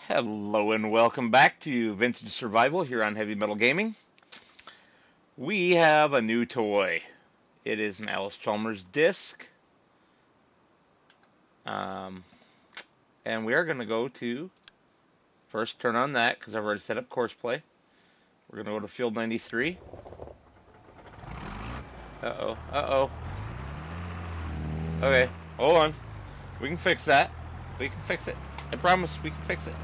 Hello and welcome back to Vintage Survival here on Heavy Metal Gaming. We have a new toy. It is an Alice Chalmers disc. And we are going to go to, first turn on that because I've already set up course play. We're going to go to field 93. Uh-oh. Okay, hold on. We can fix that. We can fix it. I promise we can fix it.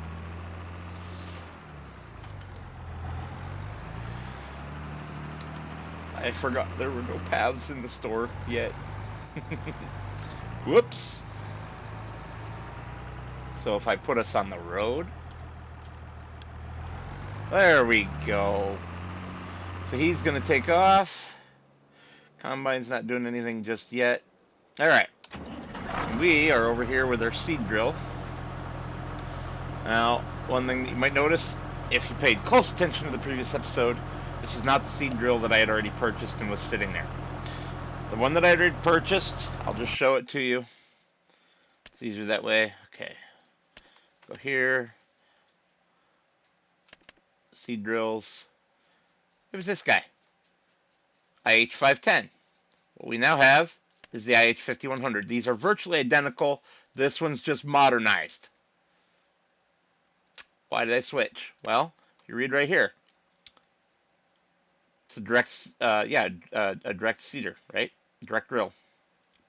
I forgot there were no paths in the store yet. Whoops. So if I put us on the road. There we go. So he's going to take off. Combine's not doing anything just yet. Alright. We are over here with our seed drill. Now, one thing that you might notice, if you paid close attention to the previous episode, this is not the seed drill that I had already purchased and was sitting there. The one that I had already purchased, I'll just show it to you. It's easier that way. Okay. Go here. Seed drills. It was this guy. IH510. What we now have is the IH5100. These are virtually identical. This one's just modernized. Why did I switch? Well, you read right here. It's a direct, a direct seeder, right? Direct drill.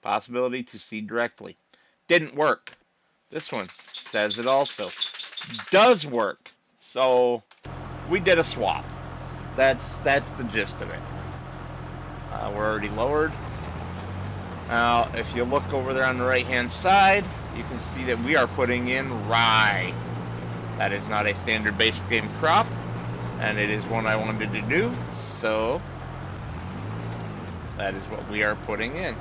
Possibility to seed directly. Didn't work. This one says it also does work. So we did a swap. That's the gist of it. We're already lowered. Now, if you look over there on the right-hand side, you can see that we are putting in rye. That is not a standard basic game crop, and it is one I wanted to do, so that is what we are putting in.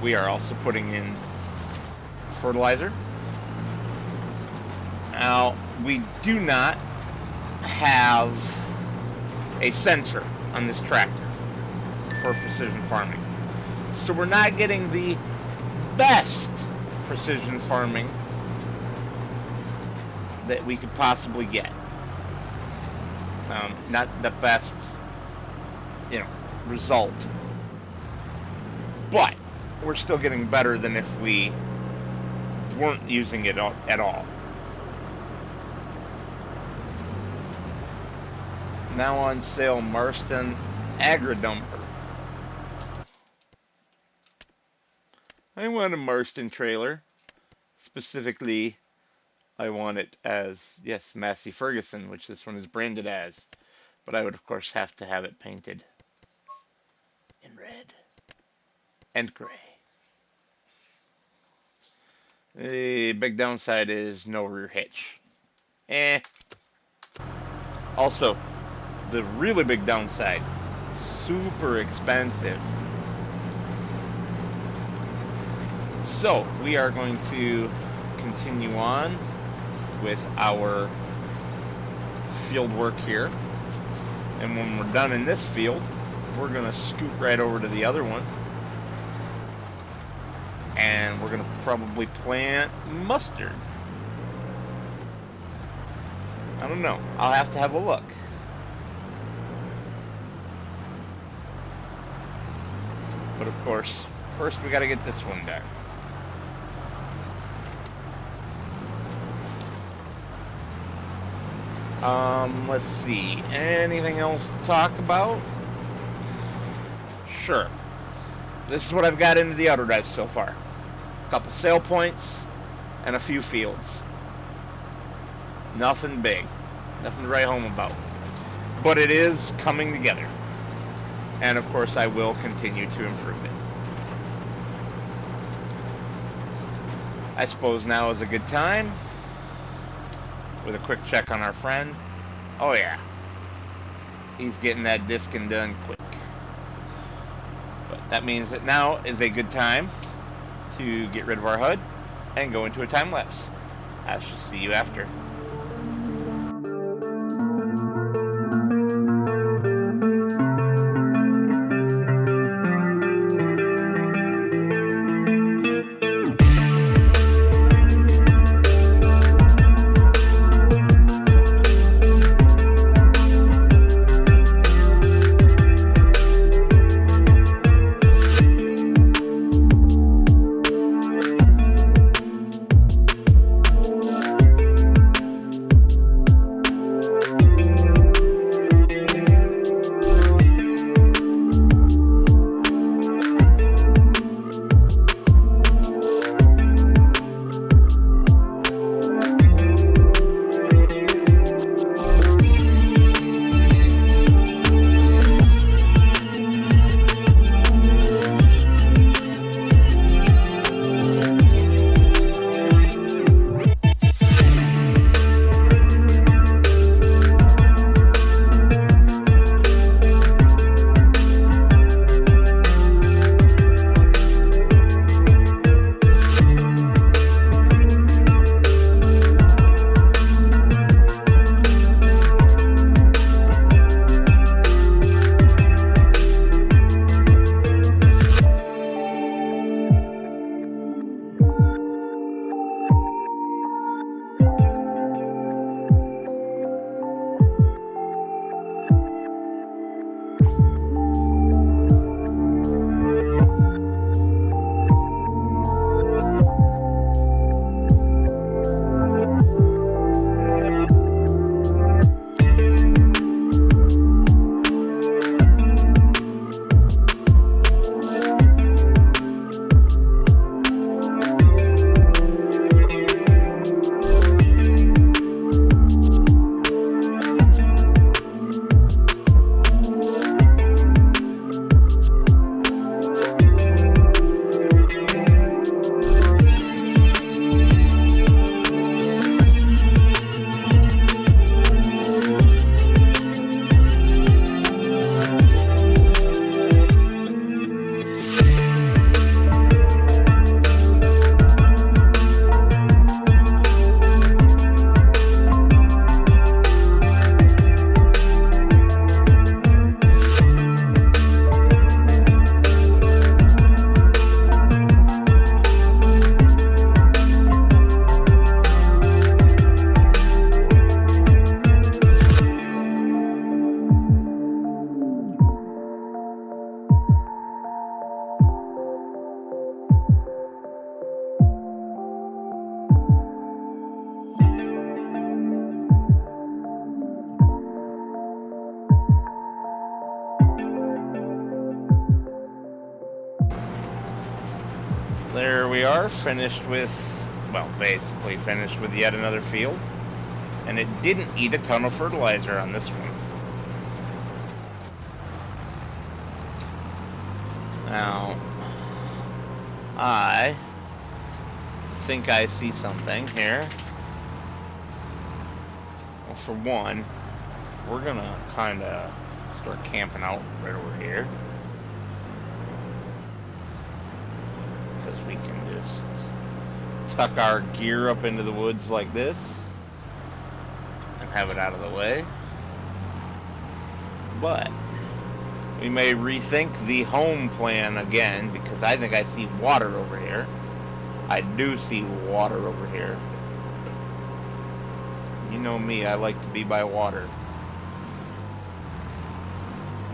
We are also putting in fertilizer. Now, we do not have a sensor on this tractor for precision farming. So we're not getting the best precision farming that we could possibly get. Not the best, result. But we're still getting better than if we weren't using it at all. Now on sale, Marston Agri-Dumper. I want a Marston trailer. Specifically, I want it as, yes, Massey Ferguson, which this one is branded as. But I would, of course, have to have it painted in red and gray. The big downside is no rear hitch. Also, the really big downside, super expensive. So, we are going to continue on with our field work here. And when we're done in this field, we're going to scoot right over to the other one. And we're going to probably plant mustard. I don't know. I'll have to have a look. But of course, first we got to get this one done. Let's see. Anything else to talk about? Sure. This is what I've got into the auto drive so far. A couple sale points and a few fields. Nothing big. Nothing to write home about. But it is coming together. And of course I will continue to improve it. I suppose now is a good time with a quick check on our friend. Oh yeah. He's getting that disking done quick. But that means that now is a good time to get rid of our HUD and go into a time lapse. I shall see you after. there we are, finished with, well, basically finished with yet another field. And it didn't eat a ton of fertilizer on this one. Now, I think I see something here. Well, for one, we're gonna kind of start camping out right over here. Because we can just tuck our gear up into the woods like this and have it out of the way. But we may rethink the home plan again, because I think I see water over here. I do see water over here. You know me, I like to be by water.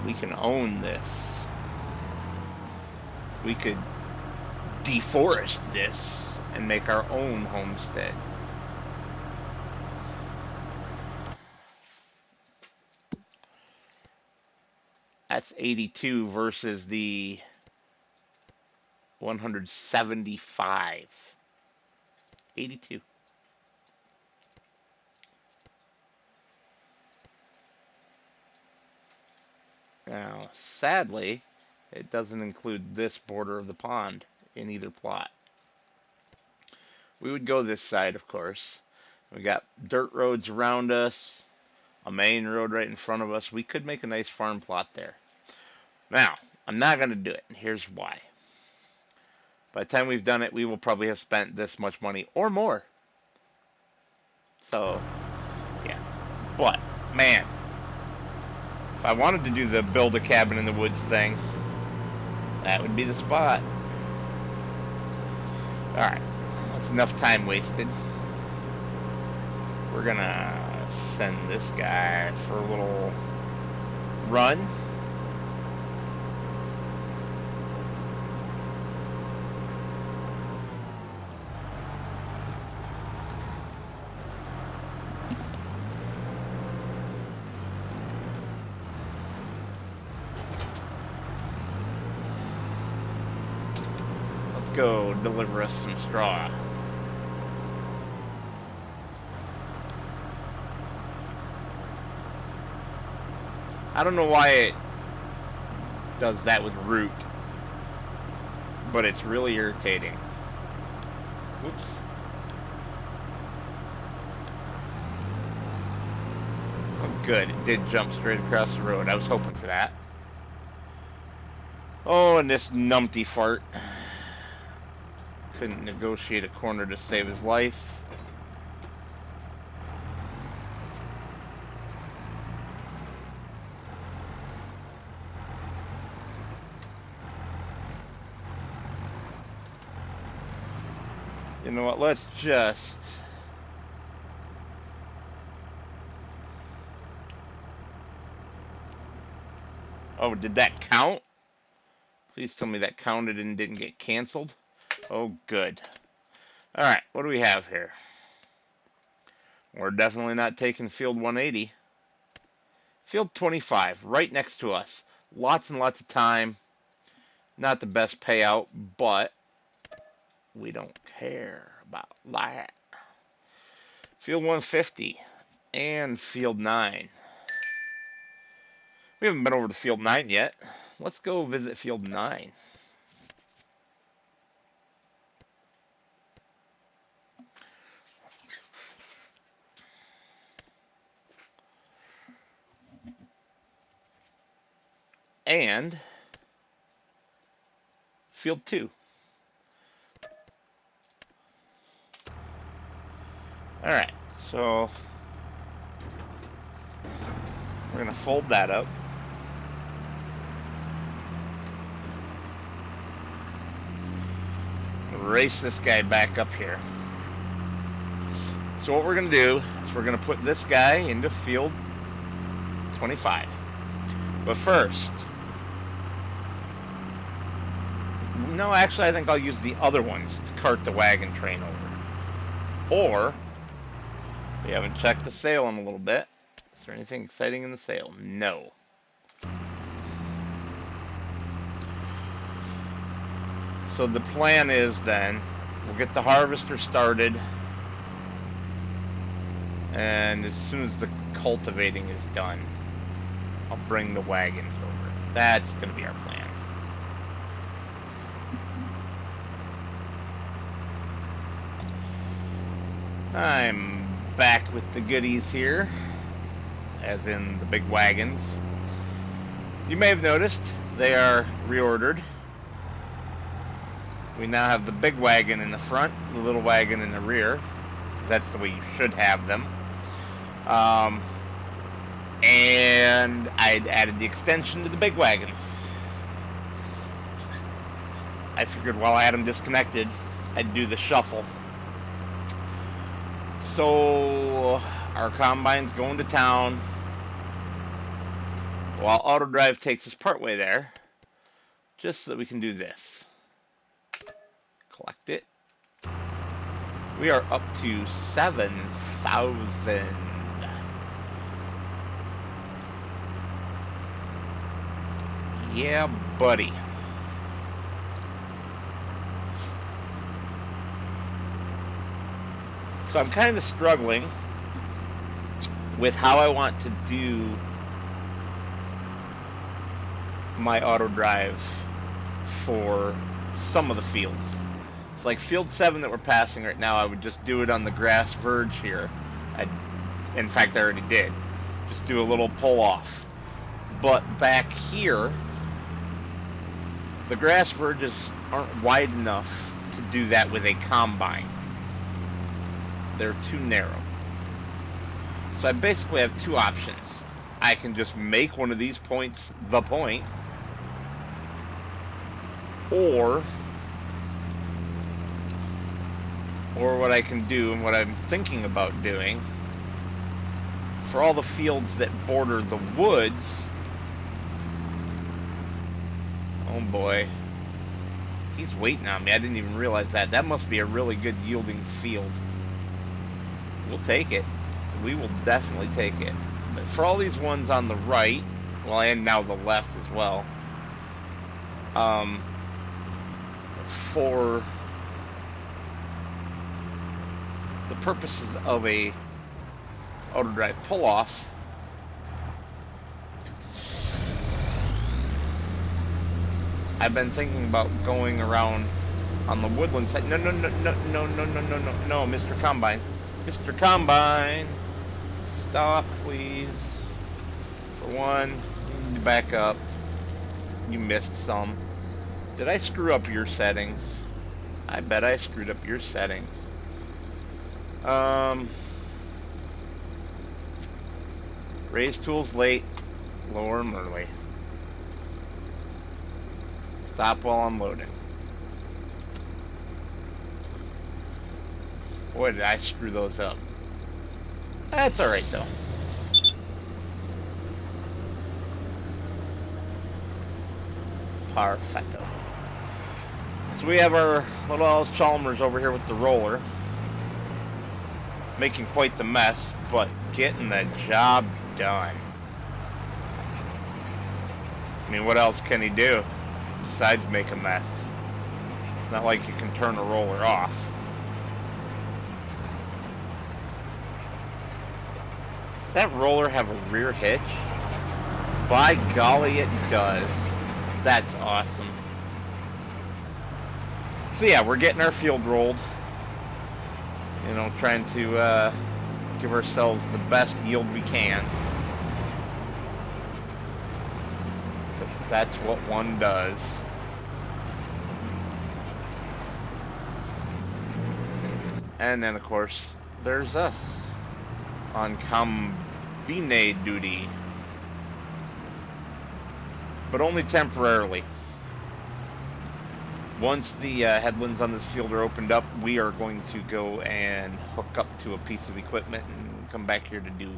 We can own this. We could deforest this and make our own homestead. That's 82 versus the 175. 82. Now, sadly, it doesn't include this border of the pond in either plot. We would go this side, of course. We got dirt roads around us, a main road right in front of us. We could make a nice farm plot there. Now, I'm not going to do it, and here's why. By the time we've done it, we will probably have spent this much money or more. So, yeah. But, man, if I wanted to do the build a cabin in the woods thing, that would be the spot. Alright, that's enough time wasted. We're gonna send this guy for a little run. Go deliver us some straw. I don't know why it does that with root, but it's really irritating. Whoops. Oh, good. It did jump straight across the road. I was hoping for that. Oh, and this numpty fart. Couldn't negotiate a corner to save his life. You know what, let's just... Oh, did that count? Please tell me that counted and didn't get canceled. Oh, good. Alright, what do we have here? We're definitely not taking field 180. Field 25, right next to us. Lots and lots of time. Not the best payout, but we don't care about that. Field 150 and field 9. We haven't been over to field 9 yet. Let's go visit field 9. And field 2. Alright, so we're going to fold that up. Race this guy back up here. So what we're going to do is we're going to put this guy into field 25. But first, no, actually I think I'll use the other ones to cart the wagon train over. Or, we haven't checked the sale in a little bit. Is there anything exciting in the sale? No. So the plan is then, we'll get the harvester started, and as soon as the cultivating is done, I'll bring the wagons over. That's going to be our plan. I'm back with the goodies here, as in the big wagons. You may have noticed they are reordered. We now have the big wagon in the front, the little wagon in the rear, because that's the way you should have them. And I'd added the extension to the big wagon. I figured while I had them disconnected, I'd do the shuffle. So our combine's going to town while auto drive takes us partway there, just so that we can do this. Collect it. We are up to 7,000. Yeah, buddy. So I'm kind of struggling with how I want to do my auto drive for some of the fields. It's like field 7 that we're passing right now, I would just do it on the grass verge here. In fact, I already did. Just do a little pull off. But back here, the grass verges aren't wide enough to do that with a combine. They're too narrow. So I basically have two options. I can just make one of these points the point, or what I can do, and what I'm thinking about doing, for all the fields that border the woods. Oh boy, he's waiting on me. I didn't even realize that. That must be a really good yielding field. We'll take it. We will definitely take it. But for all these ones on the right, well, and now the left as well, for the purposes of a auto drive pull off, I've been thinking about going around on the woodland side. No, Mr. Combine. Mr. Combine, stop, please. For one, you need to back up. You missed some. Did I screw up your settings? I bet I screwed up your settings. Raise tools late, lower them early. Stop while I'm loading. Boy, did I screw those up. That's alright, though. Perfecto. So we have our little Alice Chalmers over here with the roller. Making quite the mess, but getting the job done. I mean, what else can he do besides make a mess? It's not like you can turn a roller off. Does that roller have a rear hitch? By golly, it does. That's awesome. So yeah, we're getting our field rolled. You know, trying to give ourselves the best yield we can. Because that's what one does. And then, of course, there's us on combine duty. But only temporarily. Once the headlands on this field are opened up, we are going to go and hook up to a piece of equipment and come back here to do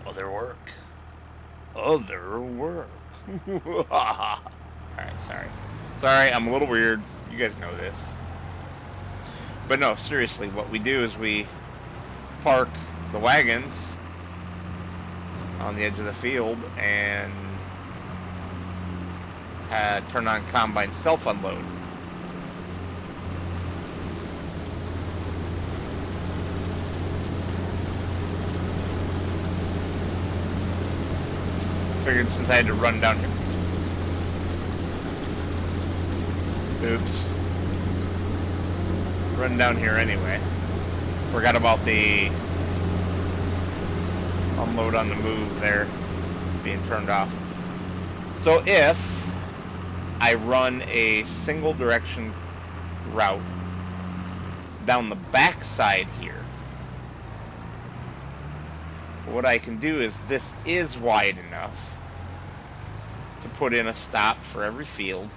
other work. Other work. Alright, sorry. Sorry, I'm a little weird. You guys know this. But no, seriously, what we do is we park the wagons on the edge of the field and turn on combine self-unload. figured since I had to run down here. Oops. Run down here anyway. Forgot about the unload on the move there being turned off. So if I run a single direction route down the back side here, what I can do is, this is wide enough to put in a stop for every field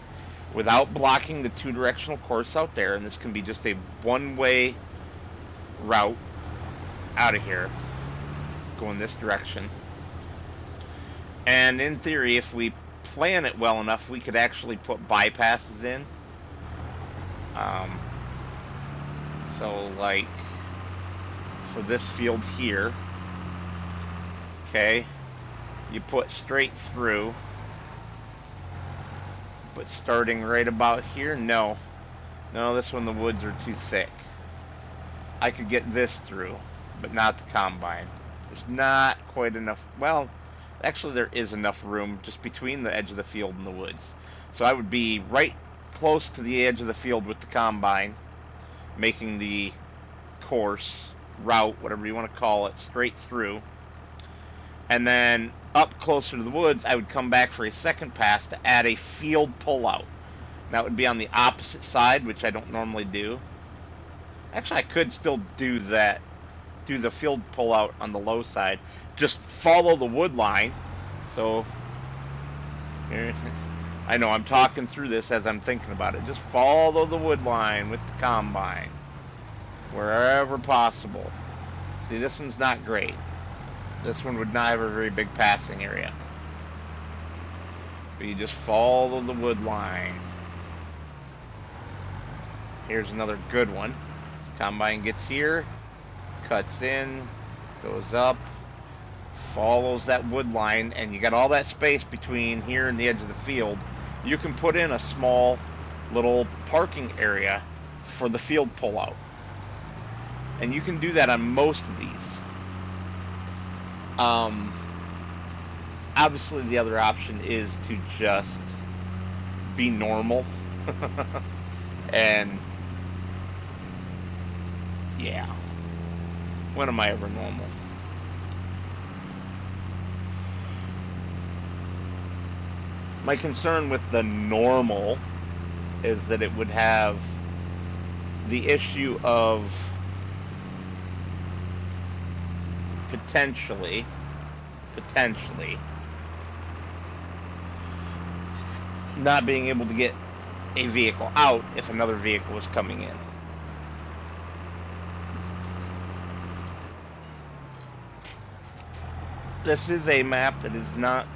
without blocking the two-directional course out there, and this can be just a one-way route out of here going this direction. And in theory, if we plan it well enough, we could actually put bypasses in. So like for this field here, okay, you put straight through, but starting right about here, no, this one the woods are too thick. I could get this through, but not the combine. There's not quite enough, well, actually there is enough room just between the edge of the field and the woods. So I would be right close to the edge of the field with the combine, making the course, route, whatever you want to call it, straight through. And then up closer to the woods, I would come back for a second pass to add a field pullout. That would be on the opposite side, which I don't normally do. Actually, I could still do that, do the field pullout on the low side. Just follow the wood line. So, I know I'm talking through this as I'm thinking about it. Just follow the wood line with the combine, wherever possible. See, this one's not great. This one would not have a very big passing area. But you just follow the wood line. Here's another good one. Combine gets here, cuts in, goes up, follows that wood line, and you got all that space between here and the edge of the field. You can put in a small little parking area for the field pullout. And you can do that on most of these. Obviously the other option is to just be normal. And yeah, when am I ever normal? My concern with the normal is that it would have the issue of potentially not being able to get a vehicle out if another vehicle was coming in. This is a map that is not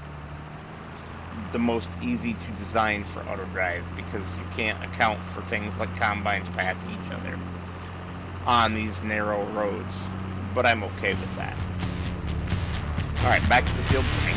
the most easy to design for auto drive because you can't account for things like combines passing each other on these narrow roads, but I'm okay with that. Alright, back to the field for me.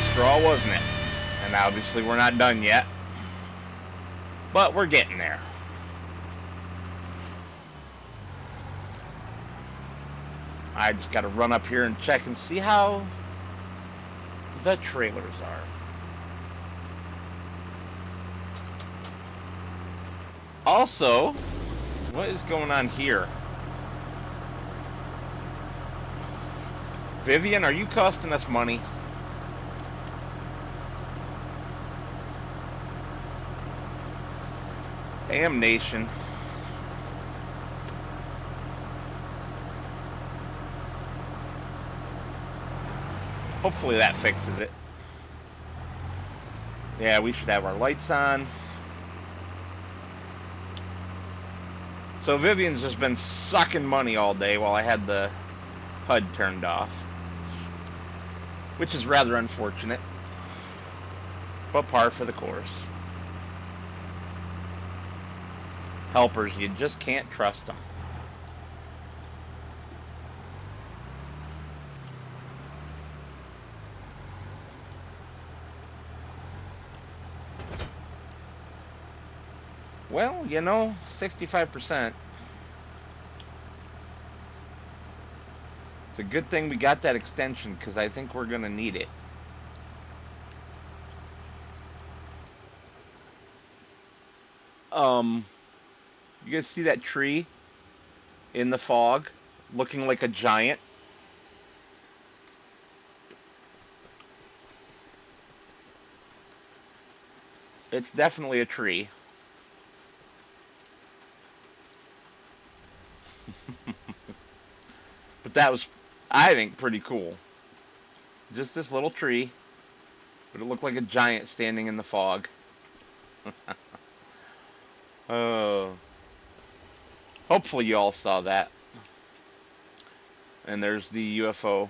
the straw, wasn't it? And obviously we're not done yet. But we're getting there. I just got to run up here and check and see how the trailers are. Also, what is going on here? Vivian, are you costing us money? Damnation. Hopefully that fixes it. Yeah, we should have our lights on. So Vivian's just been sucking money all day while I had the HUD turned off, which is rather unfortunate, but par for the course. Helpers, you just can't trust them. Well, you know, 65%. It's a good thing we got that extension, because I think we're going to need it. You guys see that tree in the fog looking like a giant? It's definitely a tree. But that was, I think, pretty cool. Just this little tree, but it looked like a giant standing in the fog. Hopefully you all saw that. And there's the UFO.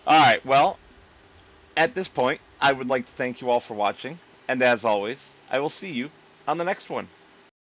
Alright, well, at this point, I would like to thank you all for watching. And as always, I will see you on the next one.